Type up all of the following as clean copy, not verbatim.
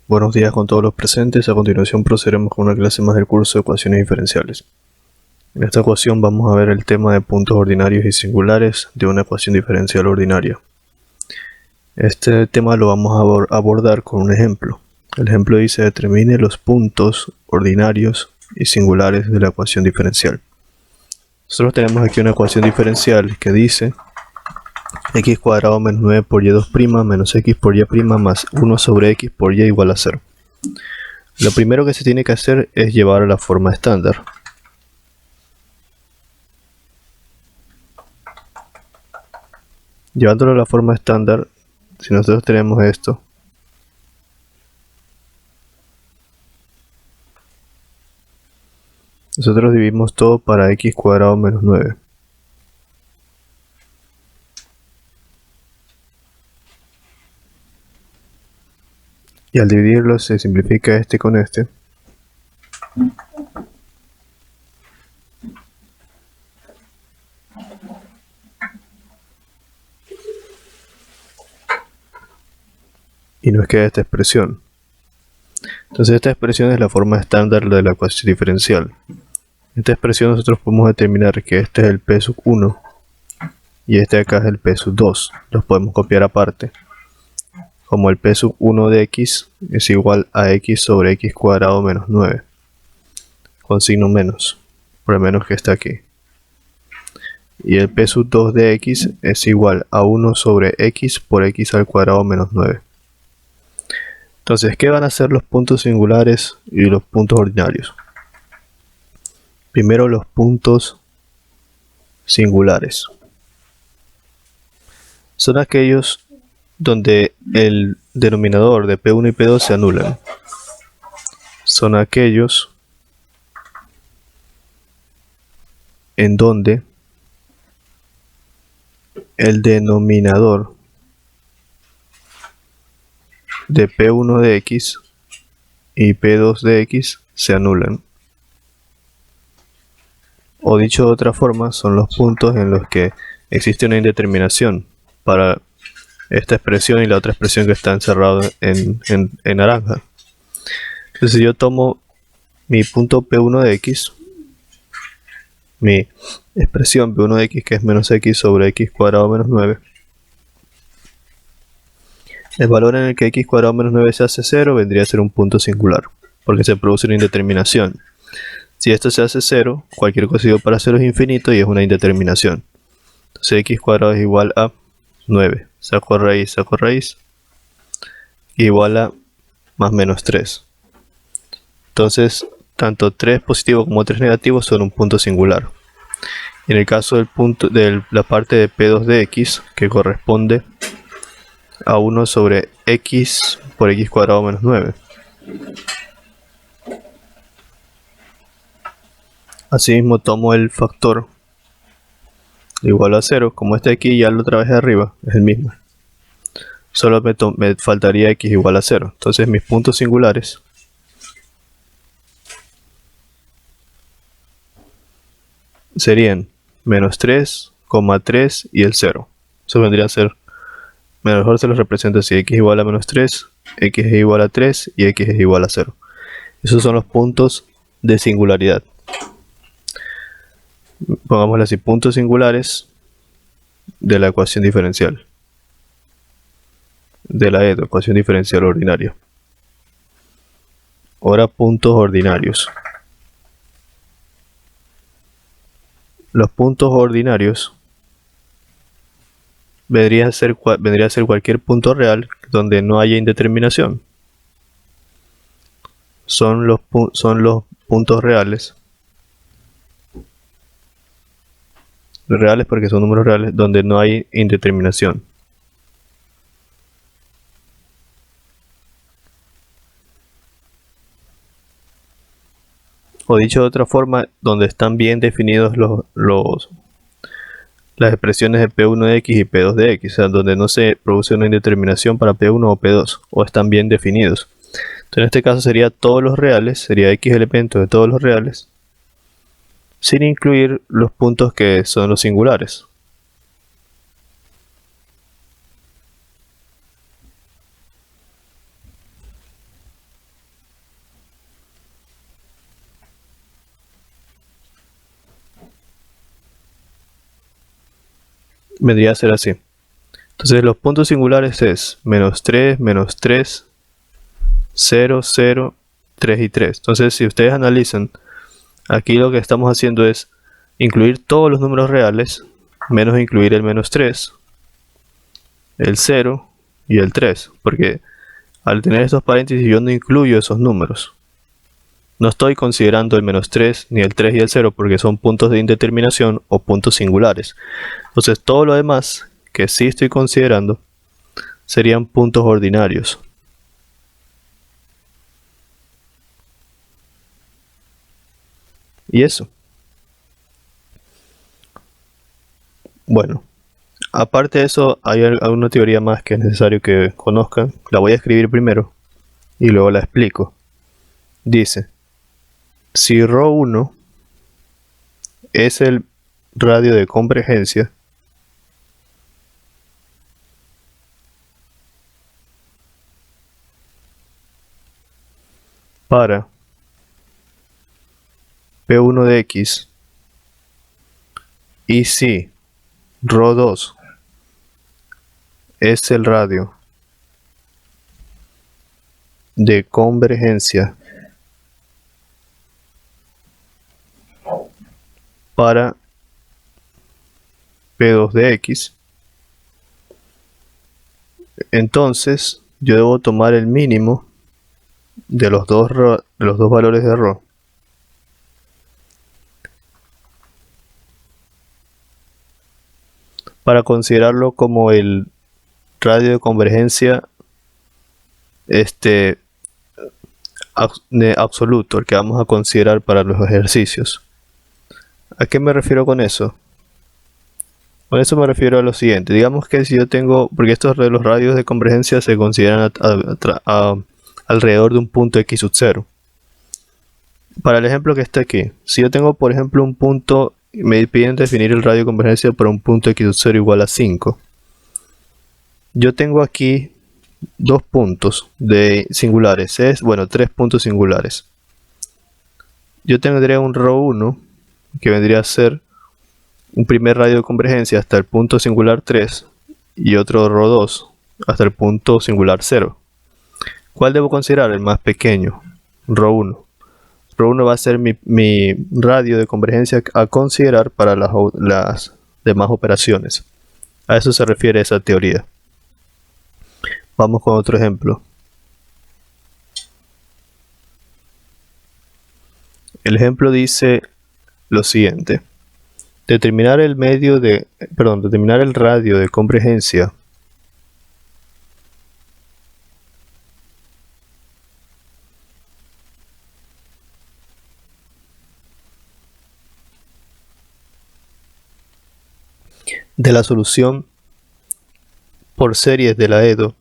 Buenos días con todos los presentes. A continuación procederemos con una clase más del curso de ecuaciones diferenciales. En esta ecuación vamos a ver el tema de puntos ordinarios y singulares de una ecuación diferencial ordinaria. Este tema lo vamos a abordar con un ejemplo. El ejemplo dice: determine los puntos ordinarios y singulares de la ecuación diferencial. Nosotros tenemos aquí una ecuación diferencial que dice x cuadrado menos 9 por y2' menos x por y' más 1 sobre x por y igual a 0. Lo primero que se tiene que hacer es llevar a la forma estándar. Llevándolo a la forma estándar, si nosotros tenemos esto, nosotros dividimos todo para x cuadrado menos 9. Y al dividirlo se simplifica este con este. Y nos queda esta expresión. Entonces esta expresión es la forma estándar de la ecuación diferencial. En esta expresión nosotros podemos determinar que este es el p sub 1 y este de acá es el p sub 2. Los podemos copiar aparte. Como el p sub 1 de x es igual a x sobre x cuadrado menos 9. Con signo menos, por el menos que está aquí. Y el p sub 2 de x es igual a 1 sobre x por x al cuadrado menos 9. Entonces, ¿qué van a ser los puntos singulares y los puntos ordinarios? Primero, los puntos singulares. Son aquellos donde el denominador de P1 y P2 se anulan. Son aquellos en donde el denominador de P1 de x y P2 de x se anulan. O dicho de otra forma, son los puntos en los que existe una indeterminación para esta expresión y la otra expresión que está encerrada en naranja. Entonces, si yo tomo mi punto P1 de x, mi expresión P1 de x, que es menos x sobre x cuadrado menos 9, el valor en el que x cuadrado menos 9 se hace 0 vendría a ser un punto singular, porque se produce una indeterminación. Si esto se hace 0, cualquier cosa igual para 0 es infinito y es una indeterminación. Entonces x cuadrado es igual a 9. Saco raíz, igual a más menos 3. Entonces, tanto 3 positivo como 3 negativo son un punto singular. En el caso del punto de la parte de P2 de x, que corresponde a 1 sobre x por x cuadrado menos 9. Asimismo tomo el factor igual a 0, como este aquí ya lo trabajé arriba, es el mismo. Solo me faltaría x igual a 0. Entonces mis puntos singulares serían menos 3, 3 y el 0. Eso vendría a ser, mejor se los represento así: x igual a menos 3, x es igual a 3 y x es igual a 0. Esos son los puntos de singularidad. Pongámosle así: puntos singulares de la ecuación diferencial, de la ecuación diferencial ordinaria. Ahora, puntos ordinarios. Los puntos ordinarios vendría a ser cualquier punto real donde no haya indeterminación. Son los puntos reales porque son números reales donde no hay indeterminación. O dicho de otra forma, donde están bien definidos las expresiones de P1 de x y P2 de x, o sea, donde no se produce una indeterminación para P1 o P2, o están bien definidos. Entonces, en este caso sería todos los reales, sería x elementos de todos los reales, sin incluir los puntos que son los singulares. vendría a ser así. Entonces los puntos singulares es -3, -3, 0, 0, 3 y 3. Entonces si ustedes analizan, aquí lo que estamos haciendo es incluir todos los números reales, menos incluir el -3, el 0 y el 3, porque al tener estos paréntesis yo no incluyo esos números. No estoy considerando el -3, ni el 3 y el 0, porque son puntos de indeterminación o puntos singulares. Entonces todo lo demás que sí estoy considerando serían puntos ordinarios. Y eso. Bueno, aparte de eso, hay alguna teoría más que es necesario que conozcan. La voy a escribir primero y luego la explico. Dice, si ρ1 es el radio de convergencia, para P1 de X, y si ρ2 es el radio de convergencia para P2 de X, entonces yo debo tomar el mínimo de los dos valores de ρ. Para considerarlo como el radio de convergencia absoluto, el que vamos a considerar para los ejercicios. ¿A qué me refiero con eso? Con eso me refiero a lo siguiente. Digamos que si yo tengo, porque estos de los radios de convergencia se consideran alrededor de un punto x sub 0. Para el ejemplo que está aquí, si yo tengo por ejemplo un punto, me piden definir el radio de convergencia para un punto x sub 0 igual a 5. Yo tengo aquí dos puntos singulares, tres puntos singulares. Yo tendría un ρ1 que vendría a ser un primer radio de convergencia hasta el punto singular 3 y otro ρ2 hasta el punto singular 0. ¿Cuál debo considerar? El más pequeño, ρ1. ρ1 va a ser mi radio de convergencia a considerar para las demás operaciones. A eso se refiere esa teoría. Vamos con otro ejemplo. El ejemplo dice lo siguiente. Determinar el radio de convergencia de la solución por series de la EDO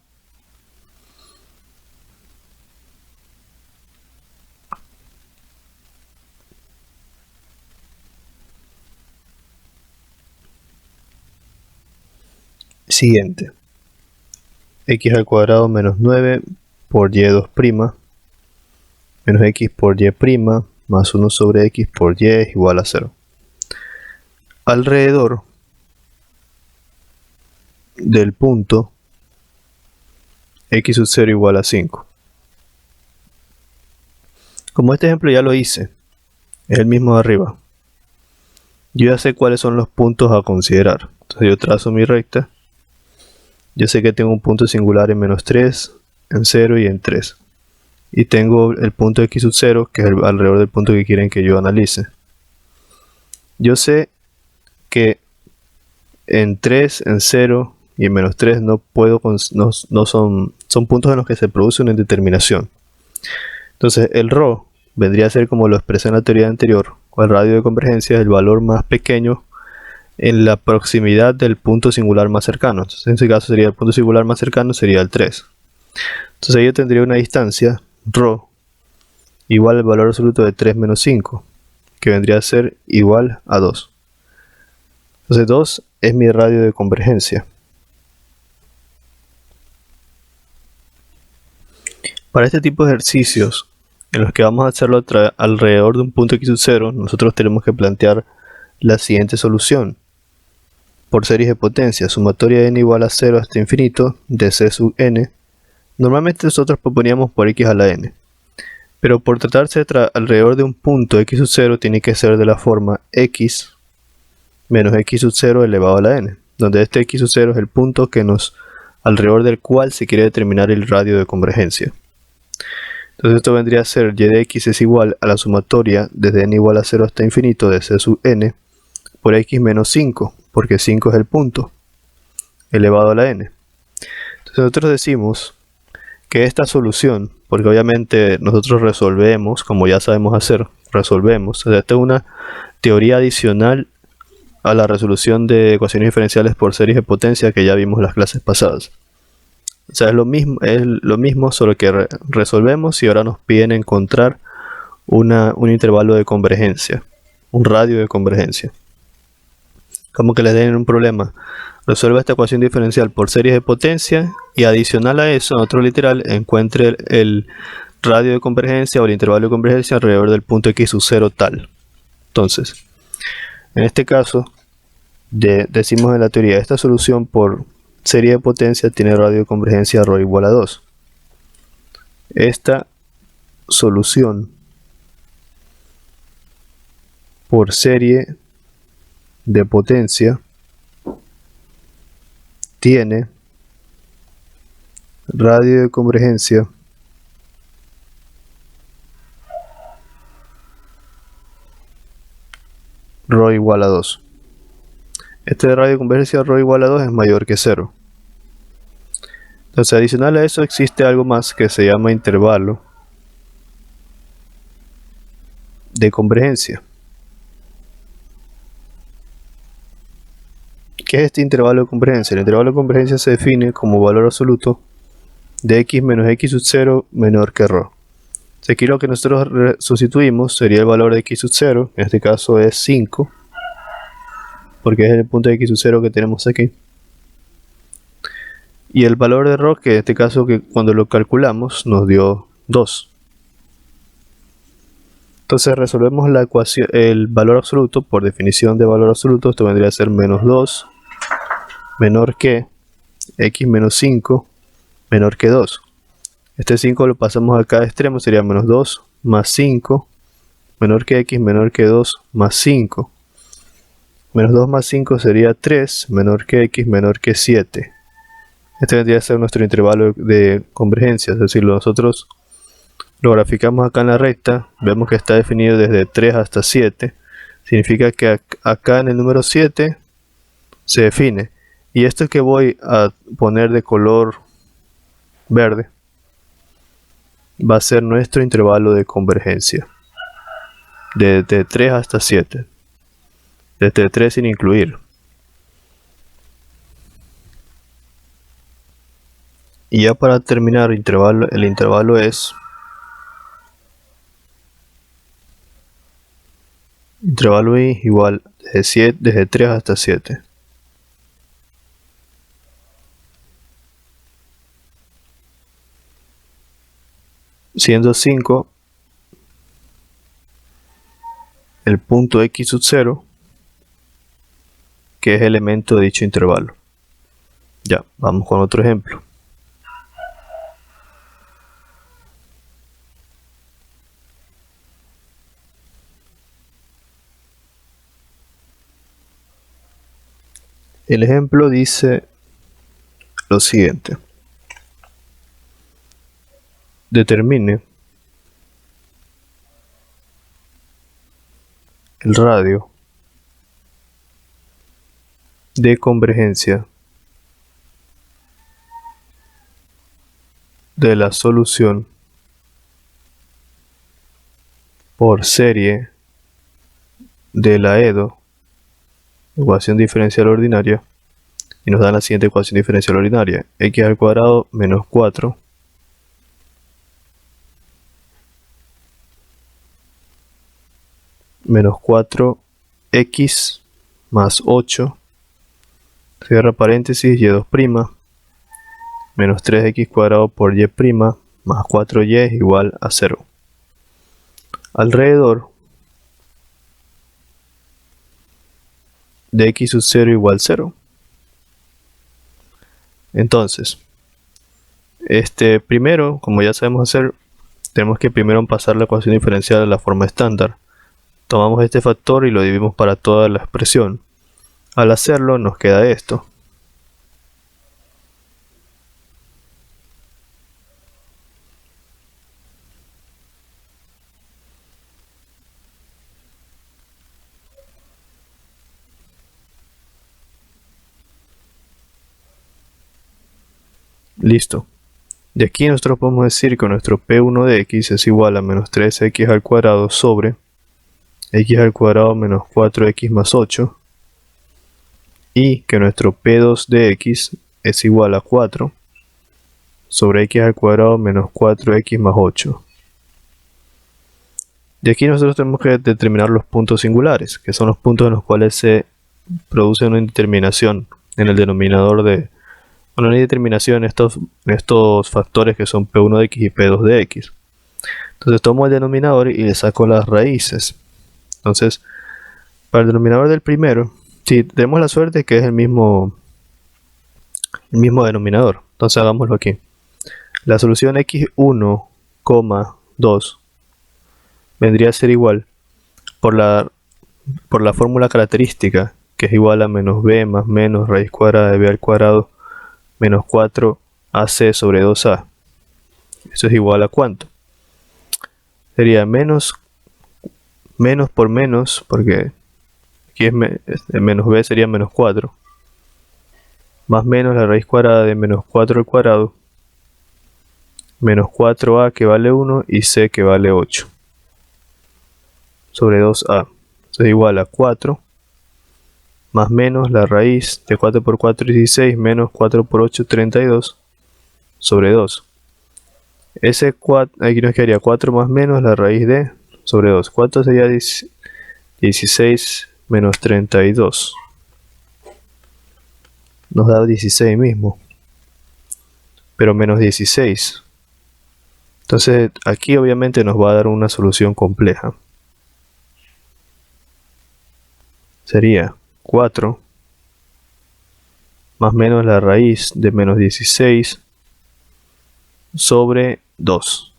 siguiente: x al cuadrado menos 9 por y2' menos x por y' más 1 sobre x por y es igual a 0. Alrededor del punto x sub 0 igual a 5. Como este ejemplo ya lo hice, es el mismo de arriba, yo ya sé cuáles son los puntos a considerar. Entonces yo trazo mi recta. Yo sé que tengo un punto singular en -3, en 0 y en 3. Y tengo el punto x sub 0, que es alrededor del punto que quieren que yo analice. Yo sé que en 3, en 0 y en -3 son puntos en los que se produce una indeterminación. Entonces el ρ vendría a ser, como lo expresé en la teoría anterior, el radio de convergencia es el valor más pequeño en la proximidad del punto singular más cercano. Entonces en este caso sería el punto singular más cercano, sería el 3. Entonces yo tendría una distancia ρ igual al valor absoluto de 3 menos 5, que vendría a ser igual a 2. Entonces 2 es mi radio de convergencia. Para este tipo de ejercicios, en los que vamos a hacerlo alrededor de un punto x sub 0, nosotros tenemos que plantear la siguiente solución. por series de potencia, sumatoria de n igual a 0 hasta infinito de c sub n. Normalmente nosotros proponíamos por x a la n, pero por tratarse alrededor de un punto x sub 0 tiene que ser de la forma x menos x sub 0 elevado a la n, donde este x sub 0 es el punto alrededor del cual se quiere determinar el radio de convergencia. Entonces esto vendría a ser y de x es igual a la sumatoria desde n igual a 0 hasta infinito de c sub n por x menos 5, porque 5 es el punto, elevado a la n. Entonces nosotros decimos que esta solución, porque obviamente nosotros resolvemos, como ya sabemos hacer, resolvemos. O sea, esta es una teoría adicional a la resolución de ecuaciones diferenciales por series de potencia que ya vimos en las clases pasadas. O sea, es lo mismo, solo que resolvemos y ahora nos piden encontrar un intervalo de convergencia, un radio de convergencia. Como que les den un problema. Resuelva esta ecuación diferencial por series de potencia y adicional a eso, en otro literal, encuentre el radio de convergencia o el intervalo de convergencia alrededor del punto x sub 0 tal. Entonces, en este caso, decimos en la teoría, esta solución por serie de potencia tiene radio de convergencia ρ igual a 2. Esta solución por serie de potencia tiene radio de convergencia ρ igual a 2. Este radio de convergencia ρ igual a 2 es mayor que 0. Entonces, adicional a eso existe algo más que se llama intervalo de convergencia. ¿Qué es este intervalo de convergencia? El intervalo de convergencia se define como valor absoluto de x menos x sub 0 menor que ρ. Aquí lo que nosotros sustituimos sería el valor de x sub 0, en este caso es 5, porque es el punto de x sub 0 que tenemos aquí. Y el valor de ρ, que en este caso que cuando lo calculamos nos dio 2. Entonces resolvemos la ecuación, el valor absoluto, por definición de valor absoluto, esto vendría a ser menos 2 menor que x menos 5 menor que 2. Este 5 lo pasamos a cada extremo, sería menos 2 más 5 menor que x menor que 2 más 5. Menos 2 más 5 sería 3 menor que x menor que 7. Este vendría a ser nuestro intervalo de convergencia, es decir, nosotros lo graficamos acá en la recta, vemos que está definido desde 3 hasta 7. Significa que acá en el número 7 se define. Y esto que voy a poner de color verde va a ser nuestro intervalo de convergencia. Desde 3 hasta 7. Desde 3 sin incluir. Y ya para terminar, el intervalo es intervalo y igual desde 3 hasta 7. Siendo 5 el punto x sub 0, que es elemento de dicho intervalo. Ya, vamos con otro ejemplo. El ejemplo dice lo siguiente. Determine el radio de convergencia de la solución por serie de la EDO, ecuación diferencial ordinaria, y nos dan la siguiente ecuación diferencial ordinaria: x al cuadrado menos 4 menos 4x más 8, cierra paréntesis, y2' menos 3x cuadrado por y' más 4y es igual a 0. Alrededor de x sub 0 igual 0. Entonces, primero, como ya sabemos hacer, tenemos que primero pasar la ecuación diferencial a la forma estándar. Tomamos este factor y lo dividimos para toda la expresión. Al hacerlo nos queda esto. Listo. De aquí nosotros podemos decir que nuestro P1 de x es igual a menos 3x al cuadrado sobre x al cuadrado menos 4x más 8. Y que nuestro P2 de x es igual a 4 sobre x al cuadrado menos 4x más 8. De aquí nosotros tenemos que determinar los puntos singulares, que son los puntos en los cuales se produce una indeterminación en el denominador de... Bueno, una indeterminación en estos factores que son P1 de x y P2 de x. Entonces tomo el denominador y le saco las raíces. Entonces, para el denominador del primero, si tenemos la suerte que es el mismo denominador, entonces hagámoslo aquí. La solución x1, 2 vendría a ser igual por la fórmula característica, que es igual a menos b más menos raíz cuadrada de b al cuadrado menos 4ac sobre 2a. Eso es igual a ¿cuánto? Sería menos por menos, porque aquí es menos b sería menos 4, más menos la raíz cuadrada de menos 4 al cuadrado, menos 4a que vale 1 y c que vale 8, sobre 2a. Eso es igual a 4, más menos la raíz de 4 por 4 16, menos 4 por 8 32, sobre 2. Ese 4, aquí nos quedaría 4 más menos la raíz de sobre 2. ¿Cuánto sería 16 menos 32? Nos da 16 mismo, pero menos 16. Entonces aquí obviamente nos va a dar una solución compleja. Sería 4 más menos la raíz de menos 16 sobre 2.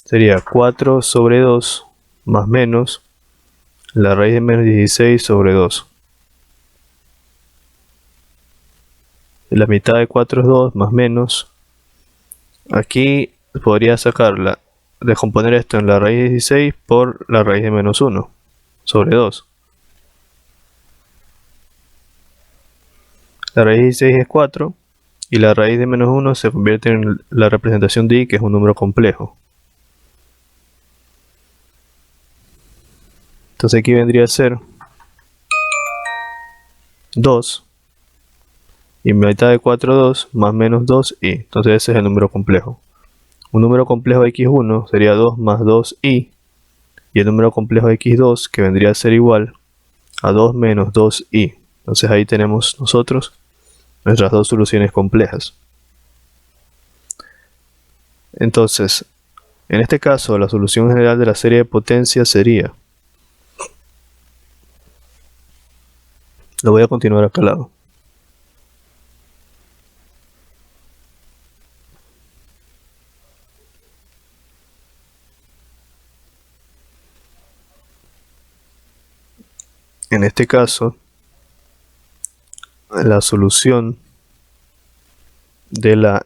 Sería 4 sobre 2 más menos la raíz de menos 16 sobre 2. La mitad de 4 es 2 más menos. Aquí podría sacarla, descomponer esto en la raíz de 16 por la raíz de menos 1 sobre 2. La raíz de 16 es 4 y la raíz de menos 1 se convierte en la representación de i, que es un número complejo. Entonces aquí vendría a ser 2 y mitad de 4 2 más menos 2i. Entonces ese es el número complejo. Un número complejo de x1 sería 2 más 2i, y el número complejo de x2 que vendría a ser igual a 2 menos 2i. Entonces ahí tenemos nosotros nuestras dos soluciones complejas. Entonces, en este caso la solución general de la serie de potencias sería... Lo voy a continuar acá al lado. En este caso, la solución de la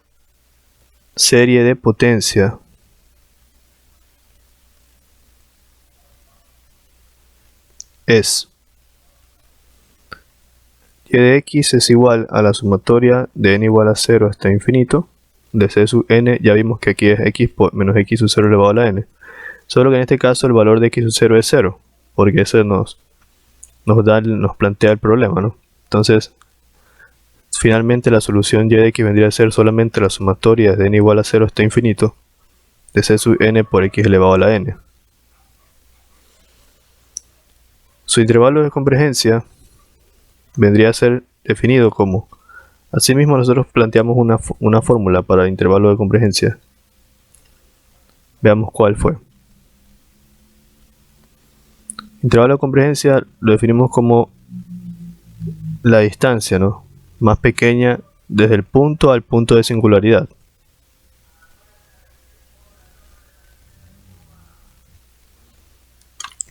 serie de potencia es y de x es igual a la sumatoria de n igual a 0 hasta infinito de c sub n. Ya vimos que aquí es x menos x sub 0 elevado a la n, solo que en este caso el valor de x sub 0 es 0, porque eso nos plantea el problema, ¿no? Entonces finalmente la solución y de x vendría a ser solamente la sumatoria de n igual a 0 hasta infinito de c sub n por x elevado a la n. Su intervalo de convergencia vendría a ser definido como... Asimismo nosotros planteamos una fórmula para el intervalo de convergencia. Veamos cuál fue. Intervalo de convergencia lo definimos como la distancia, ¿no?, más pequeña desde el punto al punto de singularidad.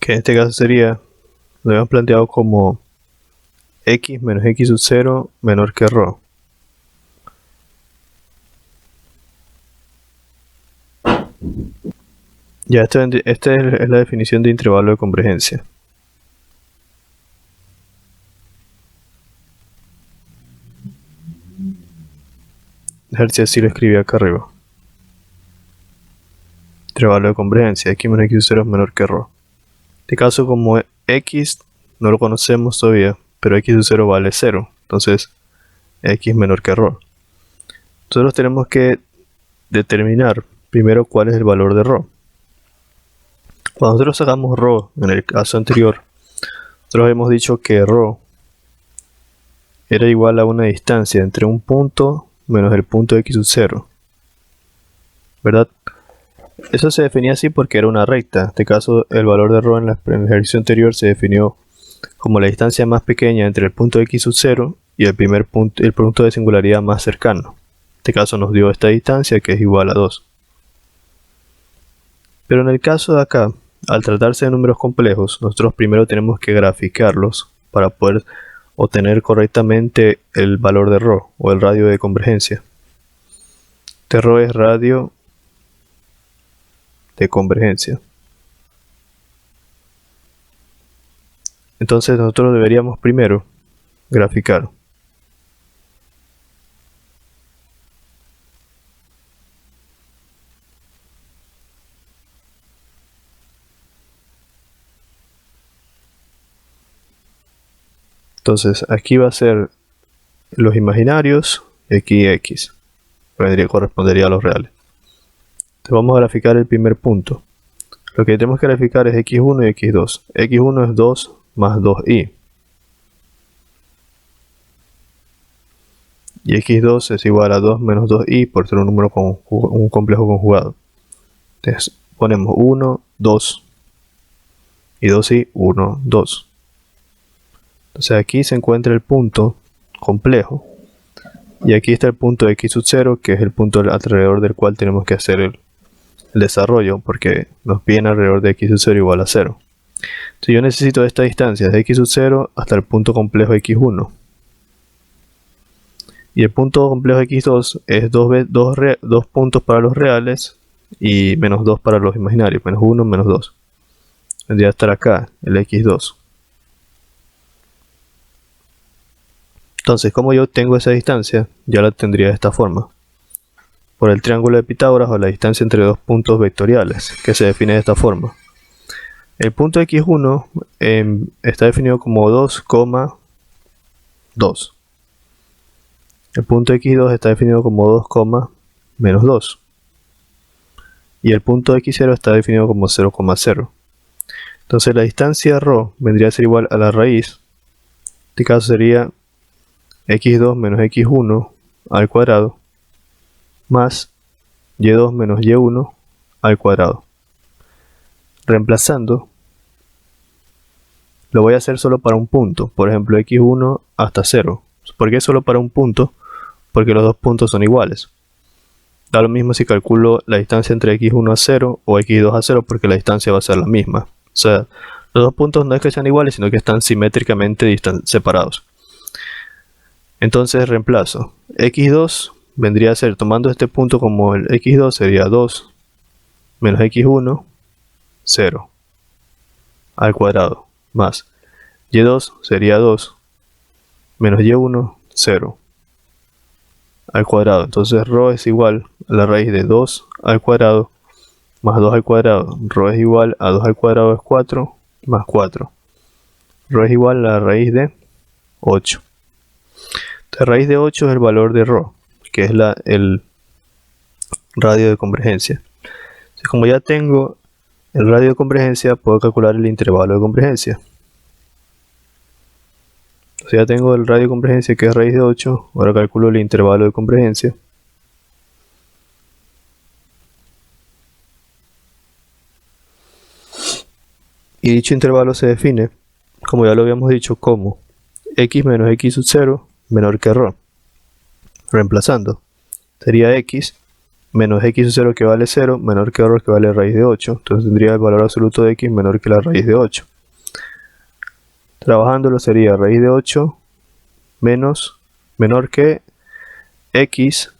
Que en este caso sería, lo hemos planteado como x menos x sub 0 menor que ρ. Ya esta es la definición de intervalo de convergencia. A ver si así lo escribí acá arriba. Intervalo de convergencia, x menos x sub 0 es menor que ρ. En este caso, como x no lo conocemos todavía, pero x sub 0 vale 0, entonces x menor que ρ. Nosotros tenemos que determinar primero cuál es el valor de ρ. Cuando nosotros sacamos ρ, en el caso anterior, nosotros hemos dicho que ρ era igual a una distancia entre un punto menos el punto x sub 0, ¿verdad? Eso se definía así porque era una recta. En este caso, el valor de ρ en el ejercicio anterior se definió como la distancia más pequeña entre el punto x sub 0 y el punto de singularidad más cercano. En este caso nos dio esta distancia, que es igual a 2. Pero en el caso de acá, al tratarse de números complejos, nosotros primero tenemos que graficarlos para poder obtener correctamente el valor de ρ, o el radio de convergencia. Este ρ es radio de convergencia. Entonces nosotros deberíamos primero graficar. Entonces aquí va a ser los imaginarios, x y x. Correspondería a los reales. Entonces vamos a graficar el primer punto. Lo que tenemos que graficar es x1 y x2. x1 es 2 más 2i. Y x2 es igual a 2 menos 2i por ser un número con un complejo conjugado. Entonces ponemos 1, 2. Y 2i, 1, 2. Entonces aquí se encuentra el punto complejo. Y aquí está el punto x sub 0, que es el punto alrededor del cual tenemos que hacer el desarrollo, porque nos viene alrededor de x sub 0 igual a 0. Entonces yo necesito esta distancia de x sub 0 hasta el punto complejo x1. Y el punto complejo x2 es 2 puntos para los reales y menos 2 para los imaginarios. Menos 1, menos 2. Tendría que estar acá, el x2. Entonces, como yo tengo esa distancia, ya la tendría de esta forma. Por el triángulo de Pitágoras, o la distancia entre dos puntos vectoriales, que se define de esta forma. El punto x1 está definido como 2, 2. El punto x2 está definido como 2, menos 2. Y el punto x0 está definido como 0, 0. Entonces la distancia ρ vendría a ser igual a la raíz. En este caso sería x2 menos x1 al cuadrado más y2 menos y1 al cuadrado. Reemplazando, lo voy a hacer solo para un punto, por ejemplo x1 hasta 0. ¿Por qué solo para un punto? Porque los dos puntos son iguales. Da lo mismo si calculo la distancia entre x1 a 0 o x2 a 0, porque la distancia va a ser la misma. O sea, los dos puntos no es que sean iguales, sino que están simétricamente separados. Entonces reemplazo. x2 vendría a ser, tomando este punto como el x2, sería 2 menos x1, 0 al cuadrado, más y2 sería 2 menos y1, 0 al cuadrado. Entonces ρ es igual a la raíz de 2 al cuadrado más 2 al cuadrado. ρ es igual a 2 al cuadrado es 4 más 4. ρ es igual a la raíz de 8. Entonces raíz de 8 es el valor de ρ, que es el radio de convergencia. Entonces, como ya tengo el radio de convergencia, puedo calcular el intervalo de convergencia. Entonces ya tengo el radio de convergencia, que es raíz de 8. Ahora calculo el intervalo de convergencia. Y dicho intervalo se define, como ya lo habíamos dicho, como x menos x sub 0 menor que ρ. Reemplazando, sería x menos x sub 0 que vale 0 menor que ρ que vale raíz de 8. Entonces tendría el valor absoluto de x menor que la raíz de 8. Trabajándolo sería raíz de 8 menor que x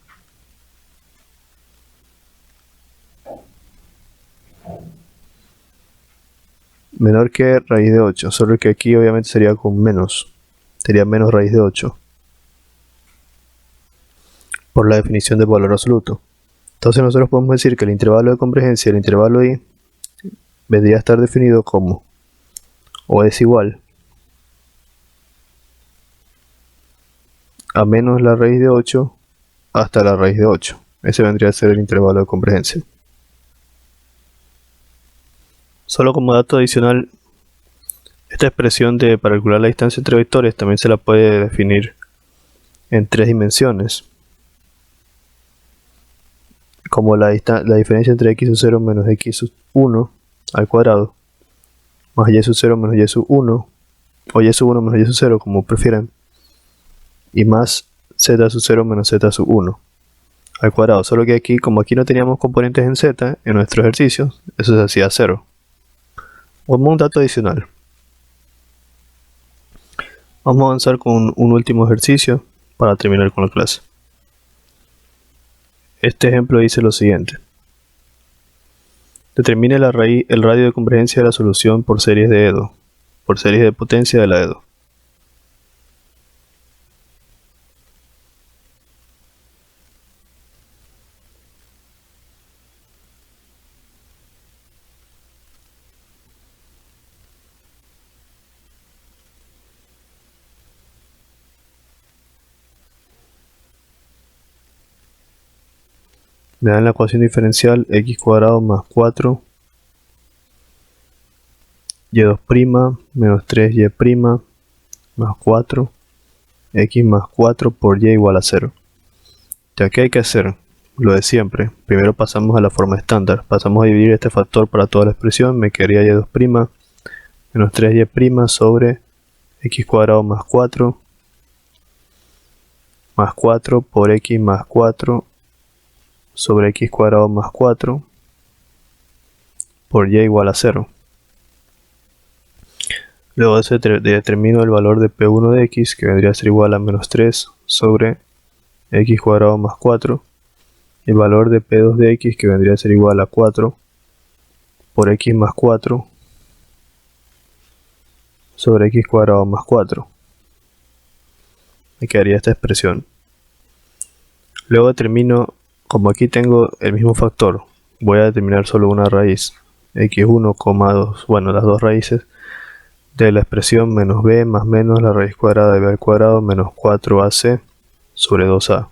menor que raíz de 8, solo que aquí obviamente sería con menos, sería menos raíz de 8 por la definición del valor absoluto. Entonces nosotros podemos decir que el intervalo de convergencia del intervalo I vendría a estar definido como o es igual a menos la raíz de 8 hasta la raíz de 8. Ese vendría a ser el intervalo de convergencia. Solo como dato adicional, esta expresión para calcular la distancia entre vectores también se la puede definir en 3 dimensiones. Como la diferencia entre x sub 0 menos x sub 1 al cuadrado, más y sub 0 menos y sub 1, o y sub 1 menos y sub 0, como prefieran, y más z sub 0 menos z sub 1 al cuadrado. Solo que aquí, como aquí no teníamos componentes en z, en nuestro ejercicio, eso se hacía 0. Como un dato adicional, vamos a avanzar con un último ejercicio para terminar con la clase. Este ejemplo dice lo siguiente: determine el radio de convergencia de la solución por series de Edo, por series de potencia de la Edo. Me dan la ecuación diferencial x cuadrado más 4 y2' menos 3y' más 4 x más 4 por y igual a 0. Ya que hay que hacer lo de siempre, primero pasamos a la forma estándar, pasamos a dividir este factor para toda la expresión, me quedaría y2' menos 3y' sobre x cuadrado más 4 por x más 4 sobre x cuadrado más 4 por y igual a 0. Luego determino el valor de P1 de x, que vendría a ser igual a menos 3 sobre x cuadrado más 4. El valor de P2 de x, que vendría a ser igual a 4 por x más 4 sobre x cuadrado más 4. Me quedaría esta expresión. Luego determino, como aquí tengo el mismo factor, voy a determinar solo una raíz, x1, 2, bueno, las dos raíces de la expresión menos b más menos la raíz cuadrada de b al cuadrado menos 4ac sobre 2a.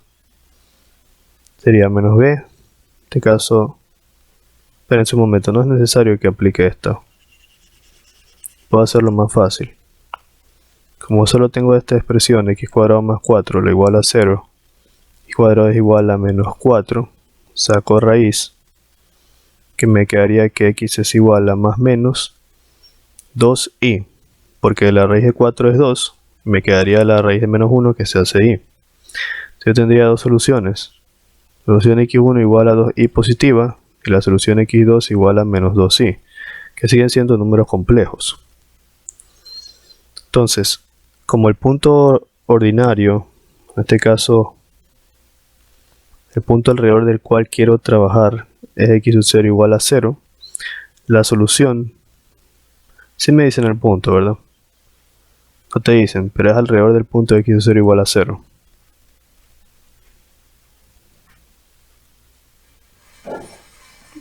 Sería menos b, en este caso, espérense un momento, no es necesario que aplique esto. Puedo hacerlo más fácil. Como solo tengo esta expresión, x cuadrado más 4 lo igual a 0, y cuadrado es igual a menos 4, saco raíz, que me quedaría que x es igual a más menos 2i, porque la raíz de 4 es 2, me quedaría la raíz de menos 1 que se hace i. Yo tendría dos soluciones. Solución x1 igual a 2i positiva, y la solución x2 igual a menos 2i, que siguen siendo números complejos. Entonces, como el punto ordinario, en este caso, el punto alrededor del cual quiero trabajar es x sub 0 igual a 0, la solución, sí me dicen el punto, ¿verdad? No te dicen, pero es alrededor del punto de x sub 0 igual a 0.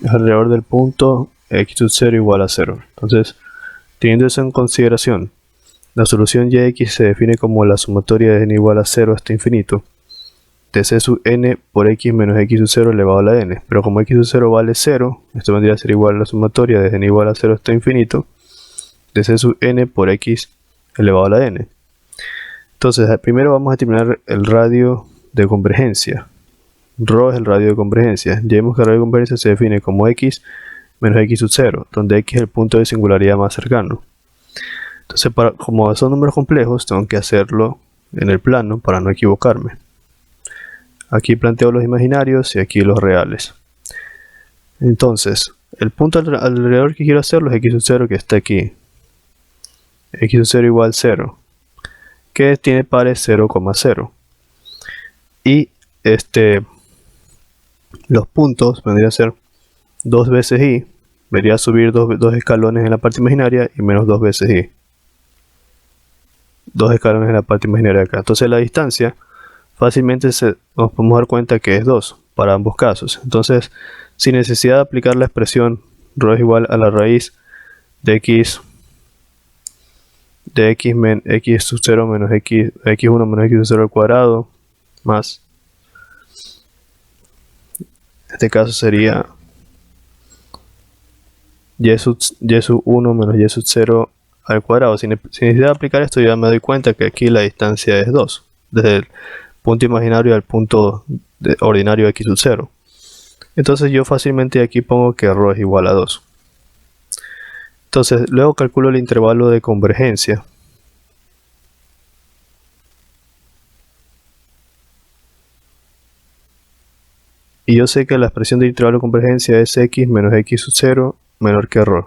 Es alrededor del punto x sub 0 igual a 0. Entonces, teniendo eso en consideración, la solución y de x se define como la sumatoria de n igual a 0 hasta infinito de c sub n por x menos x sub 0 elevado a la n. Pero como x sub 0 vale 0, esto vendría a ser igual a la sumatoria de n igual a 0 hasta infinito de c sub n por x elevado a la n. Entonces, primero vamos a determinar el radio de convergencia. Rho es el radio de convergencia. Ya vemos que el radio de convergencia se define como x menos x sub 0, donde x es el punto de singularidad más cercano. Entonces, como son números complejos, tengo que hacerlo en el plano para no equivocarme. Aquí planteo los imaginarios y aquí los reales. Entonces, el punto alrededor que quiero hacerlo es x sub 0, que está aquí. X sub 0 igual 0, que tiene pares 0,0. Y los puntos vendría a ser 2 veces y, vendría a subir dos escalones en la parte imaginaria y menos 2 veces y. 2 escalones en la parte imaginaria de acá. Entonces la distancia fácilmente nos podemos dar cuenta que es 2 para ambos casos. Entonces, sin necesidad de aplicar la expresión ρ es igual a la raíz de x sub 0 menos x1 menos x sub 0 al cuadrado más, en este caso sería y sub 1 menos y sub 0 al cuadrado. Sin necesidad de aplicar esto, ya me doy cuenta que aquí la distancia es 2, desde el punto imaginario al punto ordinario de x sub 0. Entonces yo fácilmente aquí pongo que ρ es igual a 2. Entonces luego calculo el intervalo de convergencia. Y yo sé que la expresión del intervalo de convergencia es x menos x sub 0 menor que ρ.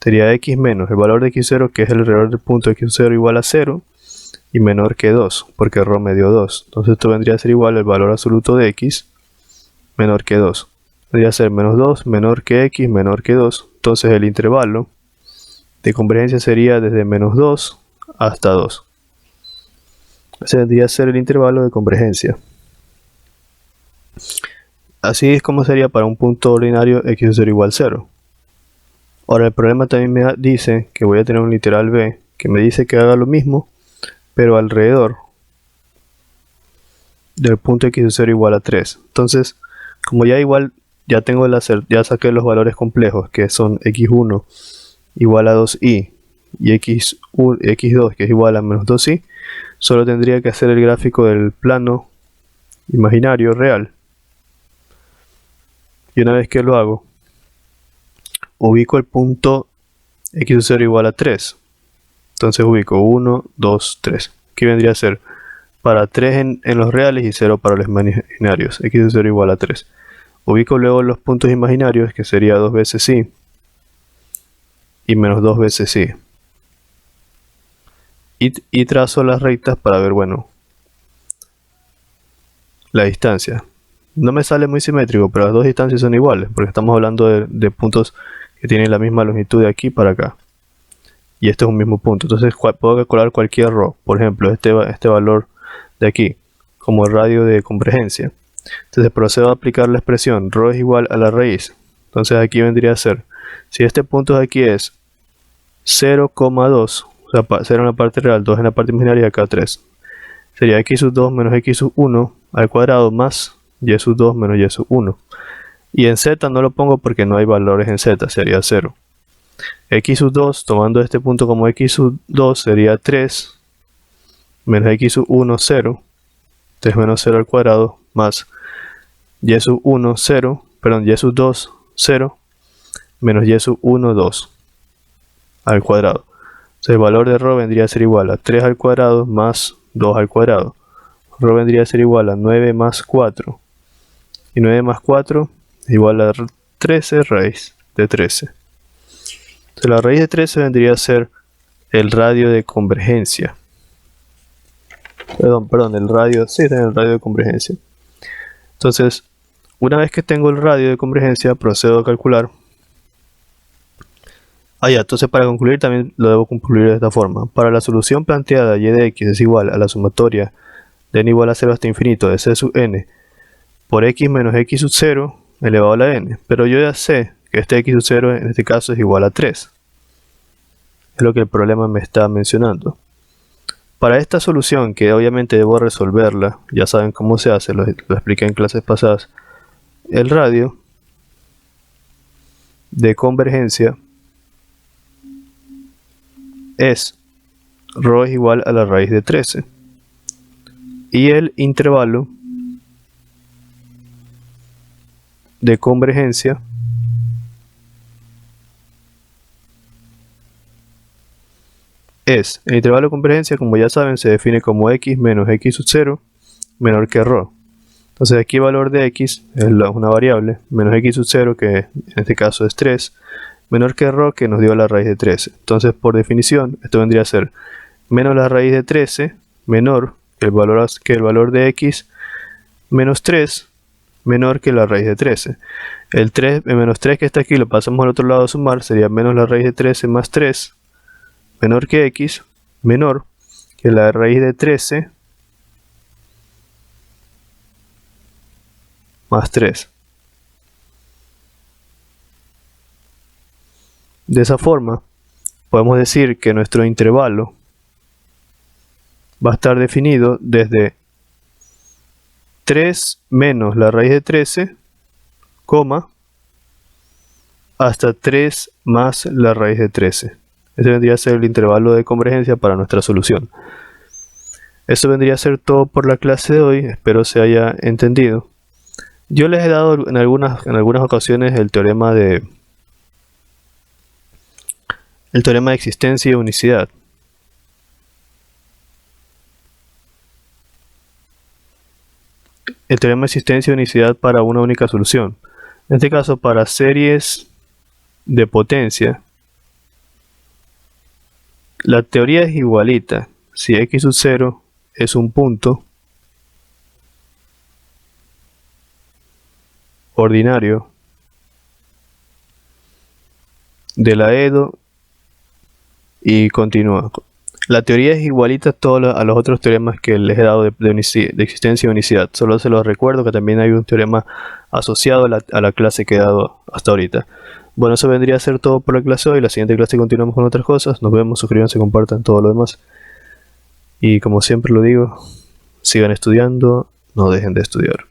Sería x menos el valor de x0, que es el alrededor del punto de x0 igual a 0, y menor que 2, porque ρ me dio 2. Entonces esto vendría a ser igual al valor absoluto de x menor que 2. Vendría a ser menos 2 menor que x menor que 2. Entonces el intervalo de convergencia sería desde menos 2 hasta 2. Ese vendría a ser el intervalo de convergencia. Así es como sería para un punto ordinario x0 igual a 0. Ahora el problema también me dice que voy a tener un literal b que me dice que haga lo mismo, pero alrededor del punto x0 igual a 3. Entonces, como ya tengo ya saqué los valores complejos, que son x1 igual a 2i y x2 que es igual a menos 2i, solo tendría que hacer el gráfico del plano imaginario real. Y una vez que lo hago, ubico el punto x0 igual a 3. Entonces ubico 1, 2, 3. Aquí vendría a ser para 3 en los reales y 0 para los imaginarios. x0 igual a 3. Ubico luego los puntos imaginarios, que sería 2 veces y y menos 2 veces y. Y trazo las rectas para ver, bueno, la distancia. No me sale muy simétrico, pero las dos distancias son iguales, porque estamos hablando de puntos que tienen la misma longitud de aquí para acá. Y este es un mismo punto. Entonces puedo calcular cualquier ρ. Por ejemplo, este valor de aquí, como el radio de convergencia. Entonces procedo a aplicar la expresión ρ es igual a la raíz. Entonces aquí vendría a ser, si este punto de aquí es 0,2, o sea, 0 en la parte real, 2 en la parte imaginaria y acá 3. Sería x sub 2 menos x sub 1 al cuadrado más y sub 2 menos y sub 1. Y en z no lo pongo porque no hay valores en z, sería 0. X sub 2, tomando este punto como x sub 2, sería 3 menos x sub 1, 0. 3 menos 0 al cuadrado más y sub 1, 0, perdón, y sub 2, 0, menos y sub 1, 2 al cuadrado. Entonces el valor de ρ vendría a ser igual a 3 al cuadrado más 2 al cuadrado. ρ vendría a ser igual a 9 más 4. Y 9 más 4 es igual a 13 raíz de 13. Entonces la raíz de 13 vendría a ser el radio de convergencia. Perdón, el radio, sí, el radio de convergencia. Entonces, una vez que tengo el radio de convergencia, procedo a calcular. Entonces para concluir también lo debo concluir de esta forma. Para la solución planteada, y de x es igual a la sumatoria de n igual a 0 hasta infinito de c sub n por x menos x sub 0 elevado a la n. Pero yo ya sé que este x sub 0 en este caso es igual a 3. Es lo que el problema me está mencionando. Para esta solución, que obviamente debo resolverla, ya saben cómo se hace, lo expliqué en clases pasadas, el radio de convergencia es ρ es igual a la raíz de 13. Y el intervalo de convergencia es, el intervalo de convergencia, como ya saben, se define como x menos x sub 0 menor que ρ. Entonces aquí el valor de x es una variable, menos x sub 0, que en este caso es 3, menor que ρ, que nos dio la raíz de 13. Entonces, por definición, esto vendría a ser menos la raíz de 13, menor que el valor de x, menos 3, menor que la raíz de 13. El menos 3 que está aquí lo pasamos al otro lado a sumar, sería menos la raíz de 13 más 3, menor que x, menor que la raíz de 13 más 3. De esa forma, podemos decir que nuestro intervalo va a estar definido desde 3 menos la raíz de 13, hasta 3 más la raíz de 13. Ese vendría a ser el intervalo de convergencia para nuestra solución. Eso vendría a ser todo por la clase de hoy, espero se haya entendido. Yo les he dado en algunas ocasiones el teorema de existencia y unicidad. El teorema de existencia y unicidad para una única solución. En este caso, para series de potencia, la teoría es igualita. Si x sub 0 es un punto ordinario de la EDO y continúa. La teoría es igualita a los otros teoremas que les he dado de existencia y unicidad. Solo se los recuerdo que también hay un teorema asociado a la clase que he dado hasta ahorita. Bueno, eso vendría a ser todo por la clase de hoy. La siguiente clase continuamos con otras cosas. Nos vemos, suscríbanse, compartan todo lo demás. Y como siempre lo digo, sigan estudiando, no dejen de estudiar.